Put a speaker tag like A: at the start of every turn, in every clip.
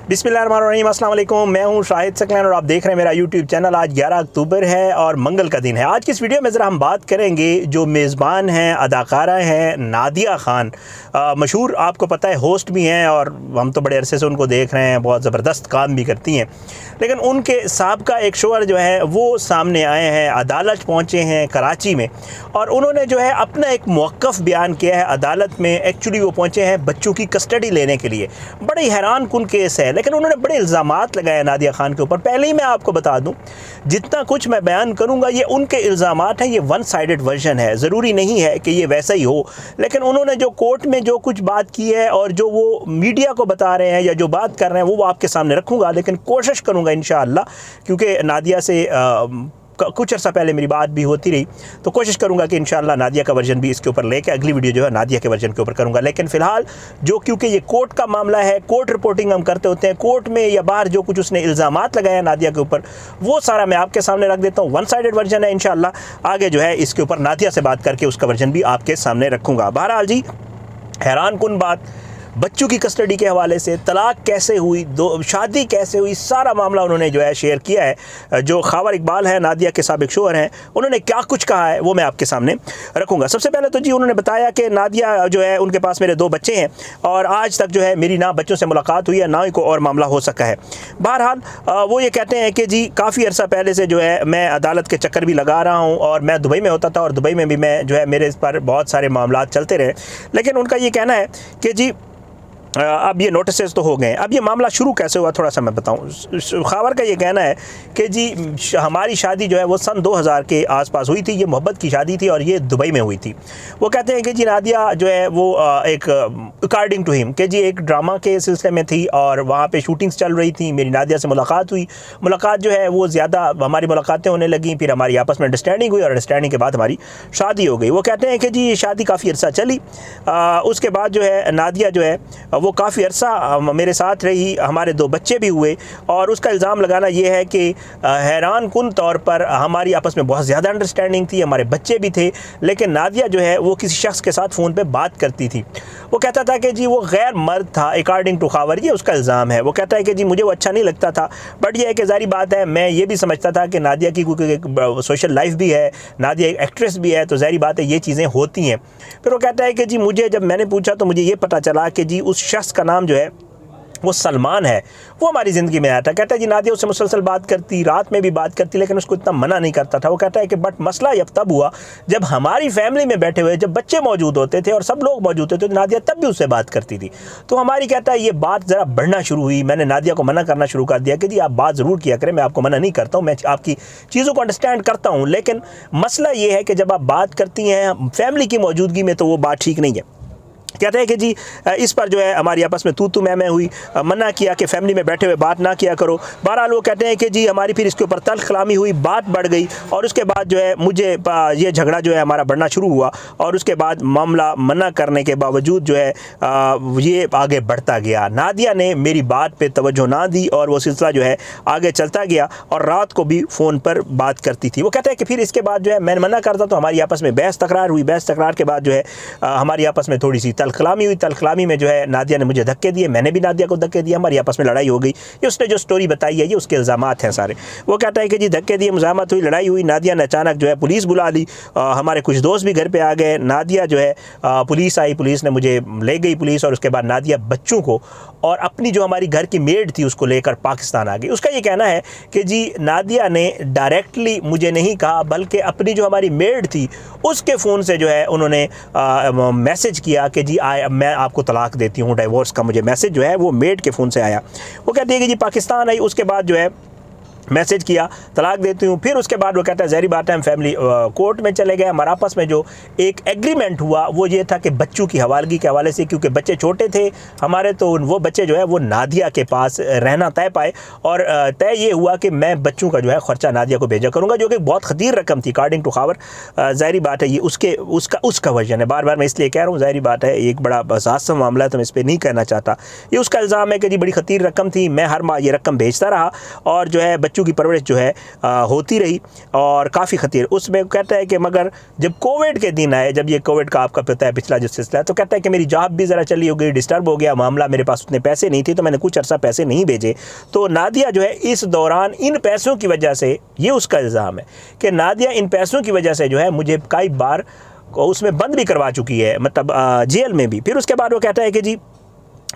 A: बिस्मिल्लाहिर्रहमानिर्रहीम, अस्सलाम वालेकुम। मैं हूं शाहिद सकलैन और आप देख रहे हैं मेरा यूट्यूब चैनल। आज 11 अक्टूबर है और मंगल का दिन है। आज की इस वीडियो में ज़रा हम बात करेंगे जो मेज़बान हैं, अदाकारा हैं नादिया ख़ान, मशहूर, आपको पता है होस्ट भी हैं और हम तो बड़े अरसे से उनको देख रहे हैं, बहुत ज़बरदस्त काम भी करती हैं। लेकिन उनके साबका एक शोहर जो है वो सामने आए हैं, अदालत पहुँचे हैं कराची में, और उन्होंने जो है अपना एक मौक़िफ़ बयान किया है अदालत में। एक्चुअली वो पहुँचे हैं बच्चों की कस्टडी लेने के लिए। बड़ी हैरान कुन केस है, लेकिन उन्होंने बड़े इल्ज़ामात लगाए नादिया ख़ान के ऊपर। पहले ही मैं आपको बता दूं, जितना कुछ मैं बयान करूंगा ये उनके इल्ज़ामात हैं, ये वन साइडेड वर्जन है, ज़रूरी नहीं है कि ये वैसा ही हो। लेकिन उन्होंने जो कोर्ट में जो कुछ बात की है और जो वो मीडिया को बता रहे हैं या जो बात कर रहे हैं वो आपके सामने रखूँगा। लेकिन कोशिश करूँगा इंशाअल्लाह, क्योंकि नादिया से कुछ अर्सा पहले मेरी बात भी होती रही, तो कोशिश करूंगा कि इंशाअल्लाह नादिया का वर्जन भी इसके ऊपर लेके अगली वीडियो जो है नादिया के वर्जन के ऊपर करूंगा। लेकिन फ़िलहाल जो, क्योंकि ये कोर्ट का मामला है, कोर्ट रिपोर्टिंग हम करते होते हैं, कोर्ट में या बाहर जो कुछ उसने इल्ज़ामात लगाया नादिया के ऊपर वो सारा मैं आपके सामने रख देता हूँ। वन साइडेड वर्जन है, इंशाअल्लाह आगे जो है इसके ऊपर नादिया से बात करके उसका वर्जन भी आपके सामने रखूँगा। बहरहाल जी, हैरान कुन बात, बच्चों की कस्टडी के हवाले से, तलाक कैसे हुई, शादी कैसे हुई, सारा मामला उन्होंने जो है शेयर किया है। जो खावर इकबाल है, नादिया के साबिक शोहर हैं, उन्होंने क्या कुछ कहा है वो मैं आपके सामने रखूँगा। सबसे पहले तो जी उन्होंने बताया कि नादिया जो है उनके पास मेरे 2 बच्चे हैं और आज तक जो है मेरी ना बच्चों से मुलाकात हुई है ना ही कोई और मामला हो सका है। बहरहाल वो ये कहते हैं कि जी काफ़ी अर्सा पहले से जो है मैं अदालत के चक्कर भी लगा रहा हूँ और मैं दुबई में होता था और दुबई में भी मैं जो है मेरे इस पर बहुत सारे मामला चलते रहे। लेकिन उनका ये कहना है कि जी अब ये नोटिस तो हो गए। अब ये मामला शुरू कैसे हुआ थोड़ा सा मैं बताऊं। खावर का ये कहना है कि जी हमारी शादी जो है वो सन 2000 के आसपास हुई थी। ये मोहब्बत की शादी थी और ये दुबई में हुई थी। वो कहते हैं कि जी नादिया जो है वो एक अकॉर्डिंग टू हिम कि जी एक ड्रामा के सिलसिले में थी और वहाँ पे शूटिंग्स चल रही थी। मेरी नादिया से मुलाकात हुई, मुलाकात जो है वो ज़्यादा हमारी मुलाकातें होने लगीं, फिर हमारी आपस में अंडरस्टैंडिंग हुई और अंडरस्टैंडिंग के बाद हमारी शादी हो गई। वो कहते हैं कि जी ये शादी काफ़ी अर्सा चली। उसके बाद जो है नादिया जो है वो काफ़ी अरसा मेरे साथ रही, हमारे 2 बच्चे भी हुए। और उसका इल्ज़ाम लगाना ये है कि हैरान कुन तौर पर हमारी आपस में बहुत ज़्यादा अंडरस्टैंडिंग थी, हमारे बच्चे भी थे, लेकिन नादिया जो है वो किसी शख्स के साथ फ़ोन पे बात करती थी। वो कहता था कि जी वो गैर मर्द था, अकॉर्डिंग टू खावर, ये उसका इल्ज़ाम है। वो कहता है कि जी मुझे वो अच्छा नहीं लगता था, बट ये है कि ज़ाहिर बात है मैं ये भी समझता था कि नादिया की कोई सोशल लाइफ भी है, नादिया एक एक्ट्रेस भी है, तो ज़ाहिर बात है ये चीज़ें होती हैं। फिर वो कहता है कि जी मुझे जब मैंने पूछा तो मुझे ये पता चला कि जी उस शख्स का नाम जो है वो सलमान है, वो हमारी ज़िंदगी में आया था। कहता है जी नादिया उससे मुसलसल बात करती, रात में भी बात करती, लेकिन उसको इतना मना नहीं करता था। वो कहता है कि बट मसला जब तब हुआ जब हमारी फैमिली में बैठे हुए, जब बच्चे मौजूद होते थे और सब लोग मौजूद होते थे, तो नादिया तब भी उससे बात करती थी। तो हमारी, कहता है, ये बात ज़रा बढ़ना शुरू हुई। मैंने नादिया को मना करना शुरू कर दिया कि जी आप बात ज़रूर किया करें, मैं आपको मना नहीं करता हूँ, मैं आपकी चीज़ों को अंडरस्टैंड करता हूँ, लेकिन मसला ये है कि जब आप बात करती हैं फैमिली की मौजूदगी में तो वो बात ठीक नहीं है। कहते हैं कि जी इस पर जो है हमारी आपस में तू मैं हुई, मना किया कि फैमिली में बैठे हुए बात ना किया करो। बहरहाल वो कहते हैं कि जी हमारी फिर इसके ऊपर तल्ख कलामी हुई, बात बढ़ गई और उसके बाद जो है मुझे ये झगड़ा जो है हमारा बढ़ना शुरू हुआ और उसके बाद मामला मना करने के बावजूद जो है ये आगे बढ़ता गया। नादिया ने मेरी बात पे तवज्जो ना दी और वो सिलसिला जो है आगे चलता गया और रात को भी फ़ोन पर बात करती थी। वो कहते हैं कि फिर इसके बाद जो है मैंने मना करता तो हमारी आपस में बहस तकरार हुई। बहस तकरार के बाद जो है हमारी आपस में थोड़ी सी तलखलामी हुई। तलखलामी में जो है नादिया ने मुझे धक्के दिए, मैंने भी नादिया को धक्के दिए, हमारी आपस में लड़ाई हो गई। ये उसने जो स्टोरी बताई है ये उसके इल्ज़ामात हैं सारे। वो कहता है कि जी धक्के दिए, मुज़ाहमत हुई, लड़ाई हुई, नादिया ने अचानक जो है पुलिस बुला ली, हमारे कुछ दोस्त भी घर पे आ गए। नादिया जो है पुलिस आई, पुलिस ने मुझे ले गई पुलिस, और उसके बाद नादिया बच्चों को और अपनी जो हमारी घर की मेड थी उसको लेकर पाकिस्तान आ गई। उसका ये कहना है कि जी नादिया ने डायरेक्टली मुझे नहीं कहा, बल्कि अपनी जो हमारी मेड थी उसके फ़ोन से जो है उन्होंने मैसेज किया कि जी मैं आपको तलाक देती हूँ, डाइवोर्स का मुझे मैसेज जो है वो मेड के फ़ोन से आया। वो कहती है कि जी पाकिस्तान आई, उसके बाद जो है मैसेज किया तलाक देती हूँ। फिर उसके बाद वो कहता है ज़ाहिर बात है हम फैमिली कोर्ट में चले गए। हमारे आपस में जो एक एग्रीमेंट हुआ वो ये था कि बच्चों की हवालगी के हवाले से, क्योंकि बच्चे छोटे थे हमारे, तो वो बच्चे जो है वो नादिया के पास रहना तय पाए और तय ये हुआ कि मैं बच्चों का जो है ख़र्चा नादिया को भेजा करूँगा, जो कि बहुत खतीर रकम थी अकॉर्डिंग टू खावर। ज़ाहिर बात है ये उसका वर्जन है। बार बार मैं इसलिए कह रहा हूँ, ज़ाहिर बात है एक बड़ा हसास मामला है तो मैं इस पर नहीं कहना चाहता। ये उसका इल्ज़ाम है कि जी बड़ी खतीर रकम थी, मैं हर माह ये रकम भेजता रहा और जो है बच्चों की परवरिश जो है होती रही और काफ़ी खतीर। उसमें कहता है कि मगर जब कोविड के दिन आए, जब ये कोविड का आपका पता है पिछला जो सिलसिला है, तो कहता है कि मेरी जॉब भी ज़रा चली हो गई, डिस्टर्ब हो गया मामला, मेरे पास उतने पैसे नहीं थे तो मैंने कुछ अर्सा पैसे नहीं भेजे। तो नादिया जो है इस दौरान इन पैसों की वजह से, ये उसका इल्ज़ाम है कि नादिया इन पैसों की वजह से जो है मुझे कई बार उसमें बंद भी करवा चुकी है, मतलब जेल में भी। फिर उसके बाद वो कहता है कि जी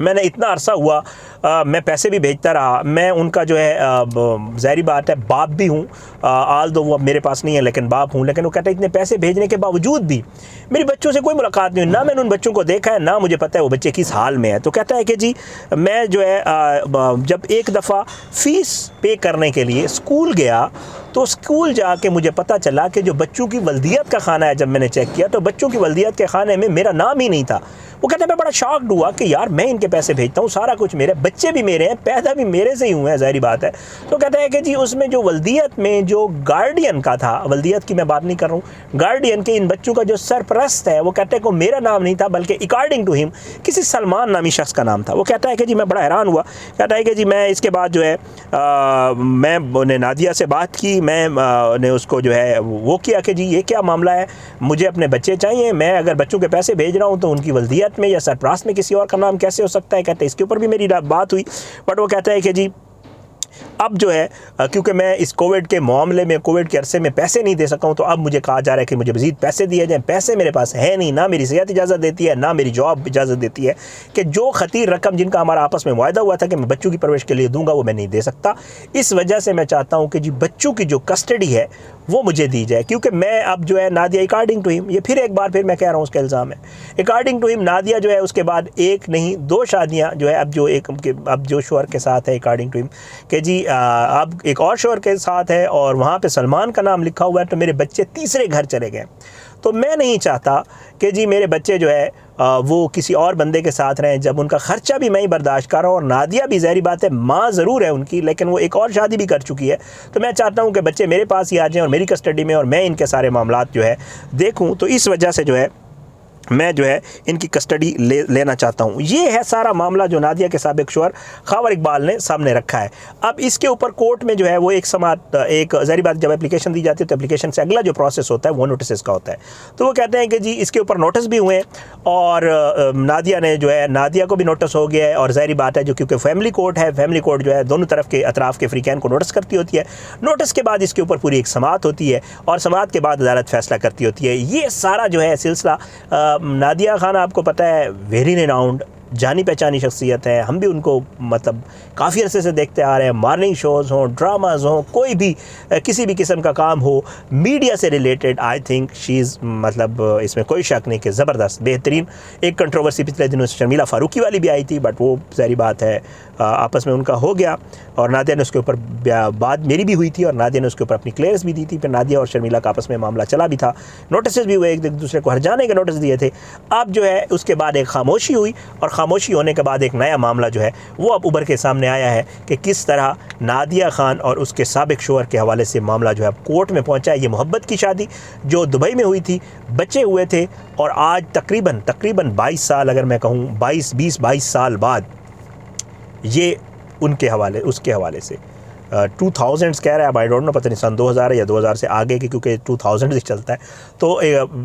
A: मैंने इतना अरसा हुआ मैं पैसे भी भेजता रहा, मैं उनका जो है ज़ाहिरी बात है बाप भी हूँ, आल दो वो अब मेरे पास नहीं है लेकिन बाप हूँ। लेकिन वो कहता है इतने पैसे भेजने के बावजूद भी मेरी बच्चों से कोई मुलाकात नहीं हुई, ना मैंने उन बच्चों को देखा है, ना मुझे पता है वो बच्चे किस हाल में है। तो कहता है कि जी मैं जो है जब एक दफ़ा फ़ीस पे करने के लिए स्कूल गया तो स्कूल जाके मुझे पता चला कि जो बच्चों की वल्दियत का खाना है, जब मैंने चेक किया तो बच्चों की वल्दियत के खाने में मेरा नाम ही नहीं था। वो कहते हैं मैं बड़ा शॉक्ड हुआ कि यार मैं इनके पैसे भेजता हूँ, सारा कुछ मेरे, बच्चे भी मेरे हैं, पैदा भी मेरे से ही हुए हैं, ज़ाहिरी बात है। तो कहते हैं कि जी उसमें जो वल्दियत में जो गार्डियन का था, वल्दियत की मैं बात नहीं कर रहा हूँ, गार्डियन के इन बच्चों का जो सरपरस्त है, वो कहते हैं कि मेरा नाम नहीं था बल्कि अकॉर्डिंग टू हिम किसी सलमान नामी शख्स का नाम था। वो कहता है कि जी मैं बड़ा हैरान हुआ। कहता है कि जी मैं इसके बाद जो है मैंने नादिया से बात की, मैंने उसको जो है वो किया कि जी ये क्या मामला है, मुझे अपने बच्चे चाहिए, मैं अगर बच्चों के पैसे भेज रहा हूँ तो उनकी वल्दियत में या सरपरास्त में किसी और का नाम कैसे हो सकता है। कहते हैं इसके ऊपर भी मेरी बात हुई, बट वो कहता है कि जी अब जो है क्योंकि मैं इस कोविड के मामले में, कोविड के अरसे में पैसे नहीं दे सका हूँ, तो अब मुझे कहा जा रहा है कि मुझे मज़ीद पैसे दिए जाएँ। पैसे मेरे पास है नहीं, ना मेरी सेहत इजाज़त देती है, ना मेरी जॉब इजाज़त देती है कि जो खतीर रकम जिनका हमारा आपस में वायदा हुआ था कि मैं बच्चों की परवरिश के लिए दूंगा वो मैं नहीं दे सकता। इस वजह से मैं चाहता हूँ कि जी बच्चों की जो कस्टडी है वो मुझे दी जाए, क्योंकि मैं अब जो है नादिया अकॉर्डिंग टू हिम, ये फिर एक बार फिर मैं कह रहा हूँ उसका इल्ज़ाम है, अकॉर्डिंग टू हिम नादिया जो है उसके बाद एक नहीं 2 शादियाँ जो है अब जो शोहर के साथ है अकॉर्डिंग टू हिम कि जी अब एक और शोहर के साथ है और वहाँ पे सलमान का नाम लिखा हुआ है, तो मेरे बच्चे तीसरे घर चले गए। तो मैं नहीं चाहता कि जी मेरे बच्चे जो है वो किसी और बंदे के साथ रहें, जब उनका ख़र्चा भी मैं ही बर्दाश्त कर रहा हूँ और नादिया भी ज़ाहिरी बात है माँ ज़रूर है उनकी, लेकिन वो एक और शादी भी कर चुकी है। तो मैं चाहता हूँ कि बच्चे मेरे पास ही आ जाएँ और मेरी कस्टडी में, और मैं इनके सारे मामलात जो है देखूँ। तो इस वजह से जो है मैं जो है इनकी कस्टडी लेना चाहता हूँ। ये है सारा मामला जो नादिया के साबिक शोहर ख़ावर इकबाल ने सामने रखा है। अब इसके ऊपर कोर्ट में जो है वो एक ज़ाहिरी बात, जब एप्लीकेशन दी जाती है तो एप्लीकेशन से अगला जो प्रोसेस होता है वो नोटिस का होता है। तो वो कहते हैं कि जी इसके ऊपर नोटिस भी हुए और नादिया ने जो है, नादिया को भी नोटिस हो गया है, और ज़ाहिरी बात है जो क्योंकि फैमिली कोर्ट है, फैमिली कोर्ट जो है दोनों तरफ के अतराफ़ के फ़रीक़ैन को नोटिस करती होती है। नोटिस के बाद इसके ऊपर पूरी एक समाअत होती है और समाअत के बाद अदालत फ़ैसला करती होती है। ये सारा जो है सिलसिला, नादिया खान आपको पता है वेरी रिनाउंड, जानी पहचानी शख्सियत है, हम भी उनको मतलब काफ़ी अरसे से देखते आ रहे हैं। मॉर्निंग शोज़ हों, ड्रामाज़ हों, कोई भी किसी भी किस्म का काम हो मीडिया से related, I think she is, मतलब इसमें कोई शक नहीं कि ज़बरदस्त बेहतरीन। एक कंट्रोवर्सी पिछले दिनों से शर्मिला फ़ारूकी वाली भी आई थी, बट वो ज़ाहिर बात है आपस में उनका हो गया और नादिया ने उसके ऊपर बात मेरी भी हुई थी और नादिया ने उसके ऊपर अपनी क्लियरेंस भी दी थी। फिर नादिया और शर्मिला का आपस में मामला चला भी था, नोटिस भी हुए, एक दूसरे को हरजाने के नोटिस दिए थे। अब जो है उसके बाद एक खामोशी हुई और खामोशी होने के बाद एक नया मामला जो है वो अब उभर के सामने आया है कि किस तरह नादिया खान और उसके साबिक शोहर के हवाले से मामला जो है कोर्ट में पहुंचा है। ये मोहब्बत की शादी जो दुबई में हुई थी, बच्चे हुए थे और आज तकरीबन 22 साल, अगर मैं कहूँ 22 साल बाद ये उनके हवाले, उसके हवाले से 2000s कह रहा है, अब आई डोंट नो, पता नहीं सन 2000 या 2000 से आगे की, क्योंकि 2000 ही चलता है। तो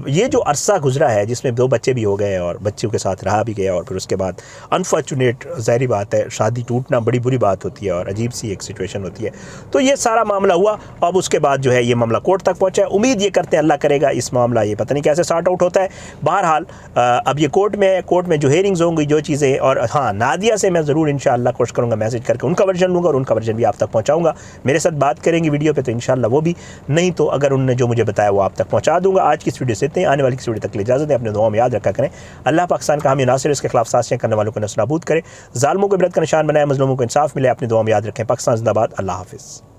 A: ये जो अरसा गुजरा है जिसमें 2 बच्चे भी हो गए और बच्चों के साथ रहा भी गया और फिर उसके बाद अनफॉर्चुनेट, ज़ाहिरी बात है शादी टूटना बड़ी बुरी बात होती है और अजीब सी एक सिचुएशन होती है। तो ये सारा मामला हुआ, अब उसके बाद जो है ये मामला कोर्ट तक पहुँचा है। उम्मीद ये करते हैं अल्लाह करेगा इस मामला ये पता नहीं कैसे सॉर्ट आउट होता है। बहरहाल अब ये कोर्ट में है, कोर्ट में जो हेयरिंग्स होंगी, जो चीज़ें, और हाँ नादिया से मैं ज़रूर इंशाअल्लाह कोशिश करूँगा मैसेज करके उनका वर्जन लूँगा और उनका वर्जन भी आप तक पहुँचाऊँगा। मेरे साथ बात करेंगी वीडियो पे तो इंशाल्लाह वो भी, नहीं तो अगर उन्होंने जो मुझे बताया वो आप तक पहुंचा दूंगा। आज की इस वीडियो से इतने, आने वाली किस वीडियो तक ले इजाज़त है, अपने दुआओं में याद रखा करें। अल्लाह पाकिस्तान का हामी नासिर, इसके खिलाफ साजिशें करने वालों को नस्ल नाबूद करे, ज़ालिमों को इबरत का निशान बनाए, मज़लूमों को इंसाफ मिले। अपनी दुआओं में याद रखें। पाकिस्तान ज़िंदाबाद। अल्लाह हाफ़िज़।